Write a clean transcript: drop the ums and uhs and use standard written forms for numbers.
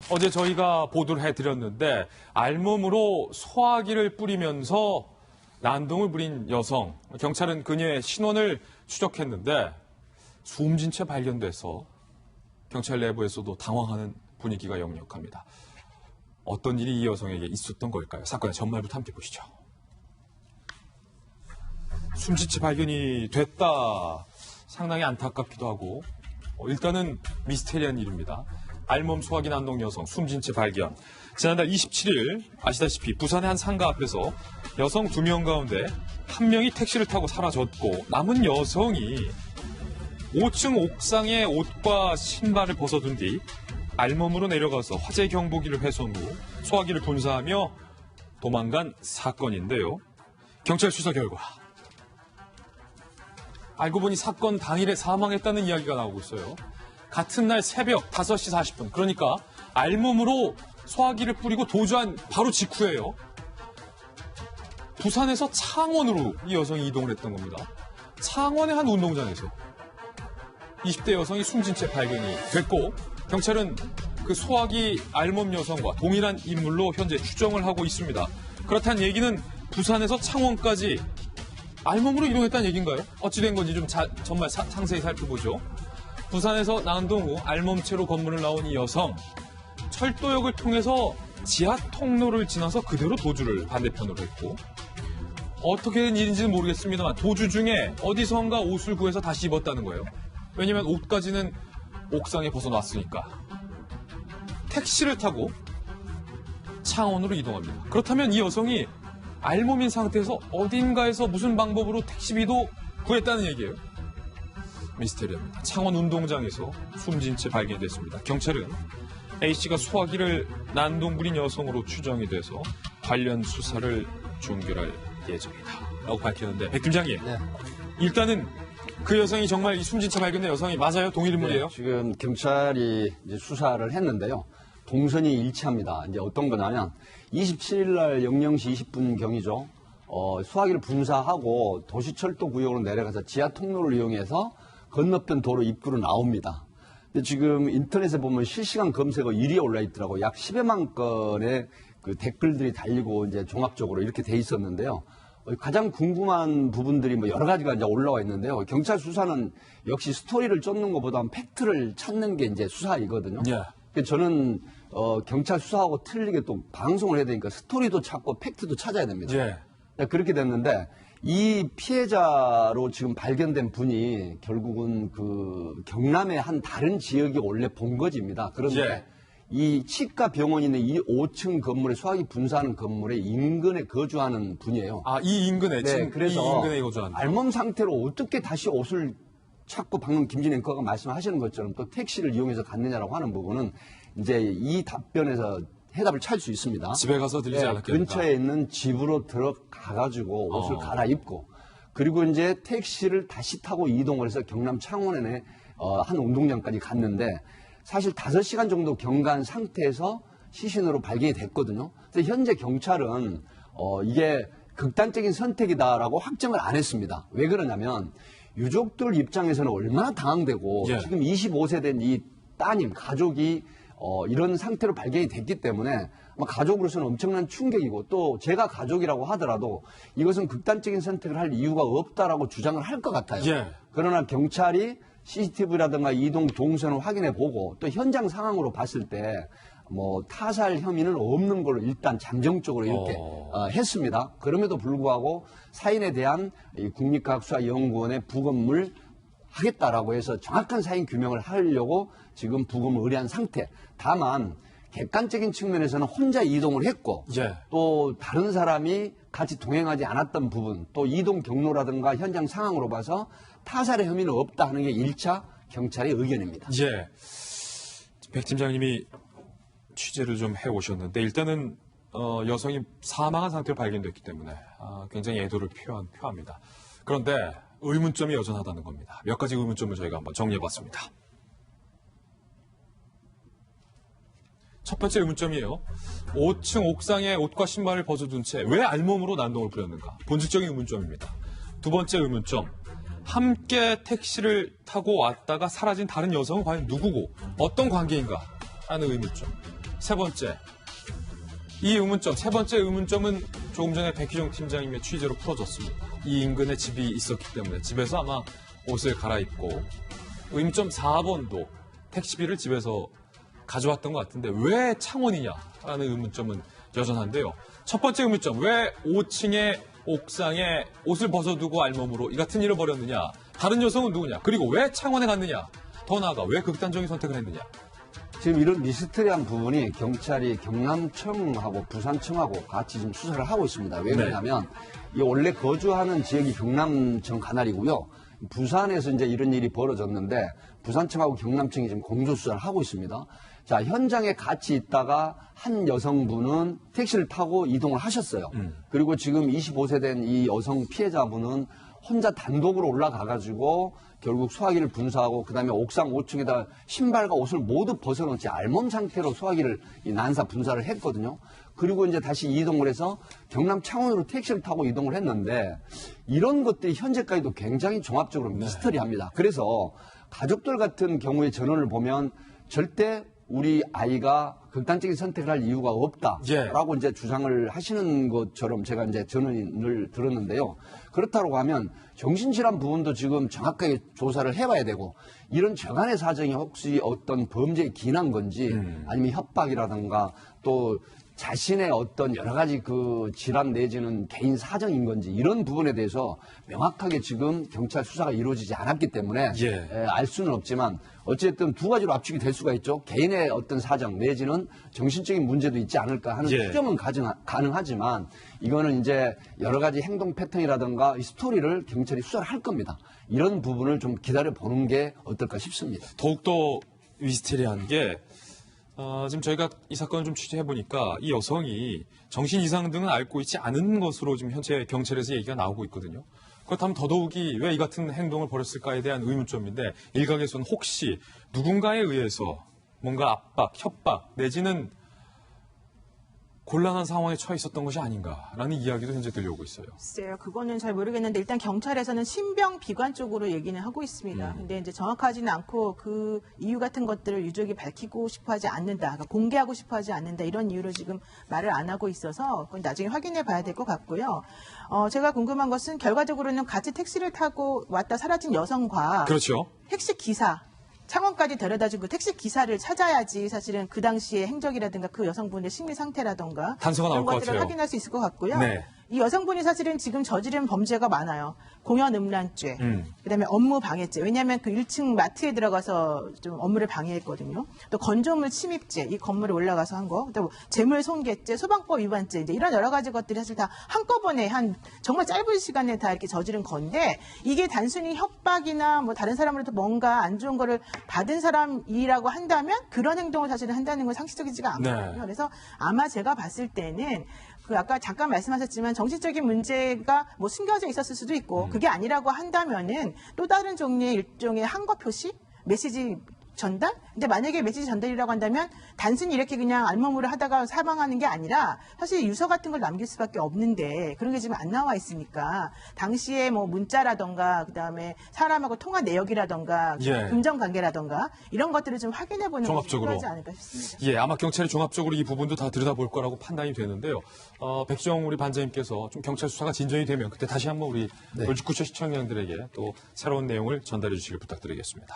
어제 저희가 보도를 해드렸는데 알몸으로 소화기를 뿌리면서 난동을 부린 여성. 경찰은 그녀의 신원을 추적했는데 숨진 채 발견돼서 경찰 내부에서도 당황하는 분위기가 역력합니다. 어떤 일이 이 여성에게 있었던 걸까요? 사건의 전말부터 함께 보시죠. 숨진 채 발견이 됐다. 상당히 안타깝기도 하고 일단은 미스테리한 일입니다. 알몸 소화기 난동 여성 숨진 채 발견. 지난달 27일 아시다시피 부산의 한 상가 앞에서 여성 2명 가운데 1명이 택시를 타고 사라졌고 남은 여성이 5층 옥상에 옷과 신발을 벗어둔 뒤 알몸으로 내려가서 화재 경보기를 훼손 후 소화기를 분사하며 도망간 사건인데요. 경찰 수사 결과 알고 보니 사건 당일에 사망했다는 이야기가 나오고 있어요. 같은 날 새벽 5시 40분, 그러니까 알몸으로 소화기를 뿌리고 도주한 바로 직후예요. 부산에서 창원으로 이 여성이 이동을 했던 겁니다. 창원의 한 운동장에서 20대 여성이 숨진 채 발견이 됐고 경찰은 그 소화기 알몸 여성과 동일한 인물로 현재 추정을 하고 있습니다. 그렇다는 얘기는 부산에서 창원까지 알몸으로 이동했다는 얘기인가요? 어찌된 건지 좀 정말 상세히 살펴보죠. 부산에서 난동 후 알몸체로 건물을 나온 이 여성, 철도역을 통해서 지하 통로를 지나서 그대로 도주를 반대편으로 했고 어떻게 된 일인지는 모르겠습니다만 도주 중에 어디선가 옷을 구해서 다시 입었다는 거예요. 왜냐면 옷까지는 옥상에 벗어놨으니까. 택시를 타고 창원으로 이동합니다. 그렇다면 이 여성이 알몸인 상태에서 어딘가에서 무슨 방법으로 택시비도 구했다는 얘기예요. 미스테리합니다. 창원 운동장에서 숨진 채 발견됐습니다. 경찰은 A씨가 소화기를 난동 부린 여성으로 추정이 돼서 관련 수사를 종결할 예정이다 라고 밝혔는데 백 팀장님, 네. 일단은 그 여성이 정말 이 숨진 채 발견된 여성이 맞아요? 동일 인물이에요? 네, 지금 경찰이 이제 수사를 했는데요. 동선이 일치합니다. 이제 어떤 거냐면 27일 날 00시 20분 경이죠. 소화기를 분사하고 도시철도 구역으로 내려가서 지하 통로를 이용해서 건너편 도로 입구로 나옵니다. 근데 지금 인터넷에 보면 실시간 검색어 1위에 올라 있더라고요. 약 10여만 건의 그 댓글들이 달리고 이제 종합적으로 이렇게 돼 있었는데요. 가장 궁금한 부분들이 뭐 여러 가지가 이제 올라와 있는데요. 경찰 수사는 역시 스토리를 쫓는 것보다는 팩트를 찾는 게 이제 수사이거든요. 예. 그래서 저는 경찰 수사하고 틀리게 또 방송을 해야 되니까 스토리도 찾고 팩트도 찾아야 됩니다. 예. 그렇게 됐는데 이 피해자로 지금 발견된 분이 결국은 그 경남의 한 다른 지역이 원래 본거지입니다. 그런데 예. 이 치과 병원이 있는 이 5층 건물에 소화기 분사하는 건물의 인근에 거주하는 분이에요. 아, 이 인근에, 네, 지금 그래서 이 인근에 거주한다. 알몸 상태로 어떻게 다시 옷을 찾고 방금 김진 앵커가 말씀하시는 것처럼 또 택시를 이용해서 갔느냐라고 하는 부분은 이제 이 답변에서 해답을 찾을 수 있습니다. 집에 가서 들리지 않았겠다. 근처에 있는 집으로 들어가가지고 옷을 갈아입고 그리고 이제 택시를 다시 타고 이동을 해서 경남 창원에 한 운동장까지 갔는데 사실 5시간 정도 경과한 상태에서 시신으로 발견이 됐거든요. 그래서 현재 경찰은 이게 극단적인 선택이다라고 확정을 안 했습니다. 왜 그러냐면 유족들 입장에서는 얼마나 당황되고 예. 지금 25세 된 이 따님 가족이 이런 상태로 발견이 됐기 때문에 아마 가족으로서는 엄청난 충격이고 또 제가 가족이라고 하더라도 이것은 극단적인 선택을 할 이유가 없다라고 주장을 할 것 같아요. 예. 그러나 경찰이 CCTV라든가 이동 동선을 확인해 보고 또 현장 상황으로 봤을 때 뭐 타살 혐의는 없는 걸로 일단 잠정적으로 이렇게 했습니다. 그럼에도 불구하고 사인에 대한 이 국립과학수사연구원의 부검을 하겠다라고 해서 정확한 사인 규명을 하려고 지금 부검을 의뢰한 상태. 다만 객관적인 측면에서는 혼자 이동을 했고 예. 또 다른 사람이 같이 동행하지 않았던 부분 또 이동 경로라든가 현장 상황으로 봐서 타살의 혐의는 없다 하는 게 1차 경찰의 의견입니다. 예. 백 팀장님이 취재를 좀 해오셨는데 일단은 여성이 사망한 상태로 발견됐기 때문에 굉장히 애도를 표합니다. 그런데 의문점이 여전하다는 겁니다. 몇 가지 의문점을 저희가 한번 정리해봤습니다. 첫 번째 의문점이에요. 5층 옥상에 옷과 신발을 벗어둔 채 왜 알몸으로 난동을 부렸는가? 본질적인 의문점입니다. 두 번째 의문점. 함께 택시를 타고 왔다가 사라진 다른 여성은 과연 누구고 어떤 관계인가 하는 의문점. 세 번째, 이 의문점, 세 번째 의문점은 조금 전에 백희종 팀장님의 취재로 풀어졌습니다. 이 인근에 집이 있었기 때문에 집에서 아마 옷을 갈아입고 의문점 4번도 택시비를 집에서 가져왔던 것 같은데 왜 창원이냐라는 의문점은 여전한데요. 첫 번째 의문점, 왜 5층의 옥상에 옷을 벗어두고 알몸으로 이 같은 일을 벌였느냐? 다른 여성은 누구냐? 그리고 왜 창원에 갔느냐? 더 나아가 왜 극단적인 선택을 했느냐? 지금 이런 미스터리한 부분이 경찰이 경남청하고 부산청하고 같이 지금 수사를 하고 있습니다. 왜 그러냐면 이 원래 거주하는 지역이 경남청 관할이고요. 부산에서 이제 이런 일이 벌어졌는데 부산청하고 경남청이 지금 공조수사를 하고 있습니다. 자, 현장에 같이 있다가 한 여성분은 택시를 타고 이동을 하셨어요. 그리고 지금 25세 된 이 여성 피해자분은 혼자 단독으로 올라가가지고 결국 소화기를 분사하고 그다음에 옥상 5층에다 신발과 옷을 모두 벗어놓은 채 알몸 상태로 소화기를 이 난사 분사를 했거든요. 그리고 이제 다시 이동을 해서 경남 창원으로 택시를 타고 이동을 했는데 이런 것들이 현재까지도 굉장히 종합적으로 미스터리합니다. 그래서 가족들 같은 경우의 전원을 보면 절대 우리 아이가 극단적인 선택을 할 이유가 없다라고 이제 주장을 하시는 것처럼 제가 이제 전언을 들었는데요. 그렇다고 하면 정신질환 부분도 지금 정확하게 조사를 해봐야 되고 이런 저간의 사정이 혹시 어떤 범죄에 기인한 건지 아니면 협박이라든가 또 자신의 어떤 여러 가지 그 질환 내지는 개인 사정인 건지 이런 부분에 대해서 명확하게 지금 경찰 수사가 이루어지지 않았기 때문에 알 수는 없지만 어쨌든 두 가지로 압축이 될 수가 있죠. 개인의 어떤 사정 내지는 정신적인 문제도 있지 않을까 하는 추정은 가능하지만 이거는 이제 여러 가지 행동 패턴이라든가 이 스토리를 경찰이 수사를 할 겁니다. 이런 부분을 좀 기다려 보는 게 어떨까 싶습니다. 더욱더 미스테리한 게 지금 저희가 이 사건을 좀 취재해보니까 이 여성이 정신 이상 등은 앓고 있지 않은 것으로 지금 현재 경찰에서 얘기가 나오고 있거든요. 그렇다면 더더욱이 왜 이 같은 행동을 벌였을까에 대한 의문점인데 일각에서는 혹시 누군가에 의해서 뭔가 압박, 협박 내지는 곤란한 상황에 처해 있었던 것이 아닌가라는 이야기도 현재 들려오고 있어요. 글쎄요, 그거는 잘 모르겠는데 일단 경찰에서는 신병비관 쪽으로 얘기는 하고 있습니다. 근데 이제 정확하지는 않고 그 이유 같은 것들을 유족이 밝히고 싶어하지 않는다, 그러니까 공개하고 싶어하지 않는다 이런 이유로 지금 말을 안 하고 있어서 그건 나중에 확인해 봐야 될 것 같고요. 제가 궁금한 것은 결과적으로는 같이 택시를 타고 왔다 사라진 여성과 그렇죠. 택시 기사. 창원까지 데려다준 그 택시 기사를 찾아야지 사실은 그 당시의 행적이라든가 그 여성분의 심리 상태라든가 단서가 나올 그런 것 것들을 같아요. 확인할 수 있을 것 같고요. 네. 이 여성분이 사실은 지금 저지른 범죄가 많아요. 공연 음란죄, 그다음에 업무 방해죄. 왜냐하면 그 1층 마트에 들어가서 좀 업무를 방해했거든요. 또 건조물 침입죄, 이 건물에 올라가서 한 거. 또 재물 손괴죄, 소방법 위반죄. 이제 이런 여러 가지 것들이 사실 다 한꺼번에 한 정말 짧은 시간에 다 이렇게 저지른 건데 이게 단순히 협박이나 뭐 다른 사람으로부터 뭔가 안 좋은 거를 받은 사람이라고 한다면 그런 행동을 사실은 한다는 건 상식적이지가 않거든요. 그래서 아마 제가 봤을 때는 그 아까 잠깐 말씀하셨지만 정신적인 문제가 뭐 숨겨져 있었을 수도 있고 그게 아니라고 한다면은 또 다른 종류의 일종의 항거 표시, 메시지 전달? 근데 만약에 메시지 전달이라고 한다면 단순히 이렇게 그냥 알몸으로 하다가 사망하는 게 아니라 사실 유서 같은 걸 남길 수밖에 없는데 그런 게 지금 안 나와 있으니까 당시에 뭐 문자라던가 그다음에 사람하고 통화 내역이라던가 금전 관계라던가 이런 것들을 좀 확인해 보는 것이 필요하지 않을까 싶습니다. 아마 경찰이 종합적으로 이 부분도 다 들여다볼 거라고 판단이 되는데요. 백지영 우리 반장님께서 좀 경찰 수사가 진전이 되면 그때 다시 한번 우리 돌직구청 시청자들에게 또 새로운 내용을 전달해 주시길 부탁드리겠습니다.